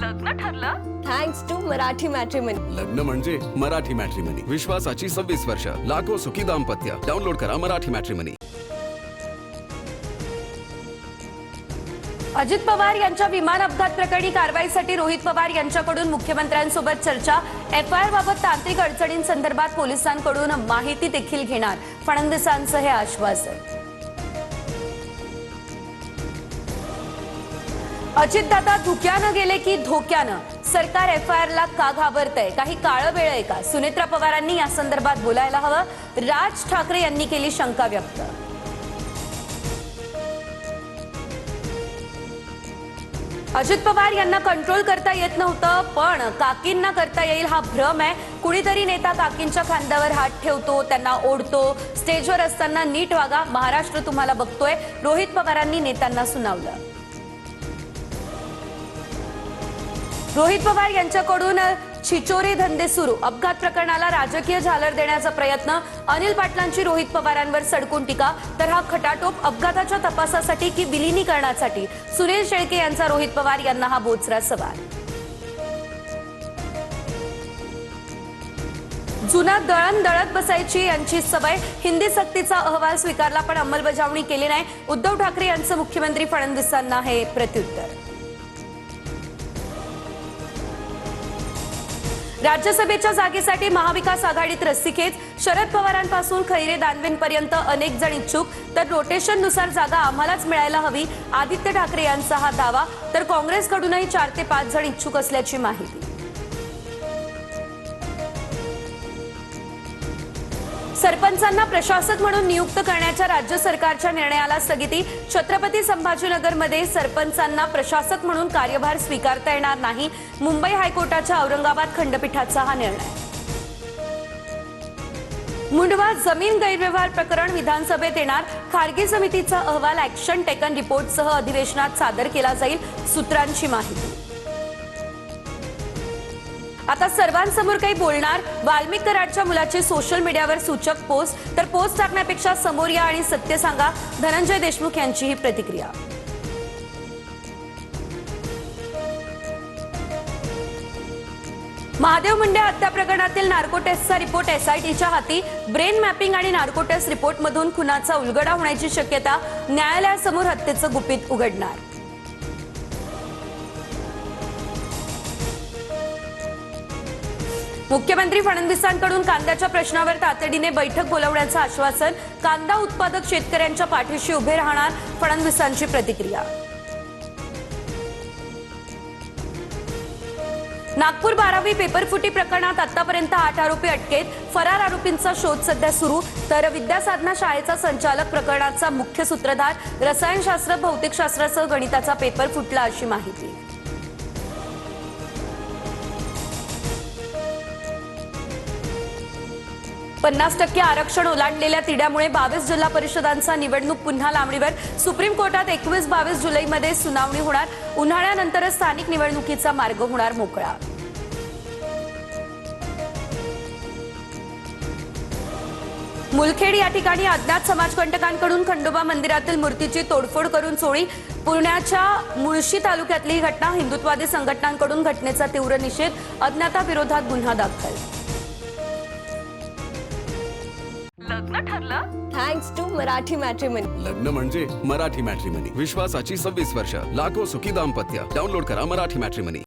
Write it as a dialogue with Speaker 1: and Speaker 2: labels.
Speaker 1: लग्न ठरलं
Speaker 2: thanks to Marathi matrimony.
Speaker 3: लग्न म्हणजे मराठी मॅट्रिमनी. विश्वासाची 26 वर्ष. लाखो सुखी दाम्पत्य. डाउनलोड करा मराठी मॅट्रिमनी.
Speaker 4: अजित पवार यांच्या विमान अपघात प्रकरणी कारवाईसाठी रोहित पवार यांच्याकडून मुख्यमंत्र्यांसोबत चर्चा. एफआयआर बाबत तांत्रिक अडचणींसंदर्भात पोलिसांकडून माहिती देखील घेणार. फडणवीसांचं हे आश्वासन. अजितदादा धुक्यानं गेले की धोक्यानं. सरकार एफआयआरला का घाबरतंय? काही काळं वेळ आहे का? सुनेत्रा पवारांनी या संदर्भात बोलायला हवं. राज ठाकरे यांनी केली शंका व्यक्त. अजित पवार यांना कंट्रोल करता येत नव्हतं, पण काकींना करता येईल हा भ्रम आहे. कुणीतरी नेता काकींच्या खांद्यावर हात ठेवतो, त्यांना ओढतो. स्टेजवर असताना नीट वागा, महाराष्ट्र तुम्हाला बघतोय, रोहित पवारांनी नेत्यांना सुनावलं. रोहित पवार यांच्याकडून छिचोरे धंदे सुरू. अपघात प्रकरणाला राजकीय झालर देण्याचा प्रयत्न. अनिल पाटलांची रोहित पवारांवर सडकून टीका. तर हा खटाटोप अपघाताच्या तपासासाठी की विलिनीकरणासाठी? सुनील शेळके यांचा रोहित पवार यांना हा बोचरा सवाल. जुना दळण दळत बसायची यांची सवय. हिंदी सक्तीचा अहवाल स्वीकारला पण अंमलबजावणी केली नाही. उद्धव ठाकरे यांचं मुख्यमंत्री फडणवीसांना हे प्रत्युत्तर. राज्यसभेच्या जागेसाठी महाविकास आघाडीत रस्सीखेच. शरद पवारांपासून खैरे दानवेंपर्यंत अनेक जण इच्छुक. तर रोटेशननुसार जागा आम्हालाच मिळायला हवी, आदित्य ठाकरे यांचा हा दावा. तर काँग्रेसकडूनही 4 ते 5 जण इच्छुक असल्याची माहिती. सरपंचांना प्रशासक म्हणून नियुक्त करण्याच्या राज्य सरकारच्या निर्णयाला स्थगिती. छत्रपती संभाजीनगरमध्ये सरपंचांना प्रशासक म्हणून कार्यभार स्वीकारता येणार नाही. मुंबई हायकोर्टाच्या औरंगाबाद खंडपीठाचा हा निर्णय. मुंडवा जमीन गैरव्यवहार प्रकरण विधानसभेत येणार. खारगी समितीचा अहवाल ऍक्शन टेकन रिपोर्टसह अधिवेशनात सादर केला जाईल. सूत्रांची माहिती. आता सर्वांसमोर काही बोलणार. वाल्मिक कराडच्या मुलाची सोशल मीडियावर सूचक पोस्ट. तर पोस्ट टाकण्यापेक्षा समोर या आणि सत्य सांगा, धनंजय देशमुख यांची ही प्रतिक्रिया. महादेव मुंडे हत्या प्रकरणातील नार्को टेस्टचा रिपोर्ट एसआयटीच्या हाती. ब्रेन मॅपिंग आणि नार्को टेस्ट रिपोर्टमधून खुनाचा उलगडा होण्याची शक्यता. न्यायालयासमोर हत्येचं गुपित उघडणार. मुख्यमंत्री फडणवीसांकडून कांद्याच्या प्रश्नावर तातडीने बैठक बोलावण्याचं आश्वासन. कांदा उत्पादक शेतकऱ्यांच्या पाठीशी उभे राहणार. फडणवीसांची प्रतिक्रिया. नागपूर 12वी पेपरफुटी प्रकरणात आतापर्यंत 8 आरोपी अटकेत. फरार आरोपींचा शोध सध्या सुरू. तर विद्यासाधना शाळेचा संचालक प्रकरणाचा मुख्य सूत्रधार. रसायनशास्त्र भौतिकशास्त्रासह गणिताचा पेपर फुटला अशी माहिती. "50% आरक्षण ओलांडलेल्या तिढ्यामुळे 22 जिल्हा परिषदांचा निवडणूक पुन्हा लांबणीवर. सुप्रीम कोर्टात 21-22 जुलैमध्ये सुनावणी होणार. उन्हाळ्यानंतरच स्थानिक निवडणुकीचा मार्ग होणार मोकळा. मुलखेड या ठिकाणी अज्ञात समाजकंटकांकडून खंडोबा मंदिरातील मूर्तीची तोडफोड करून चोरी. पुण्याच्या मुळशी तालुक्यातली ही घटना. हिंदुत्ववादी संघटनांकडून घटनेचा तीव्र निषेध. अज्ञाताविरोधात गुन्हा दाखल.
Speaker 1: लग्न ठरलं
Speaker 2: थँक्स टू मराठी मॅट्रिमनी.
Speaker 3: लग्न म्हणजे मराठी मॅट्रिमनी. विश्वासाची 26 वर्ष. लाखो सुखी दाम्पत्य. डाउनलोड करा मराठी मॅट्रिमनी.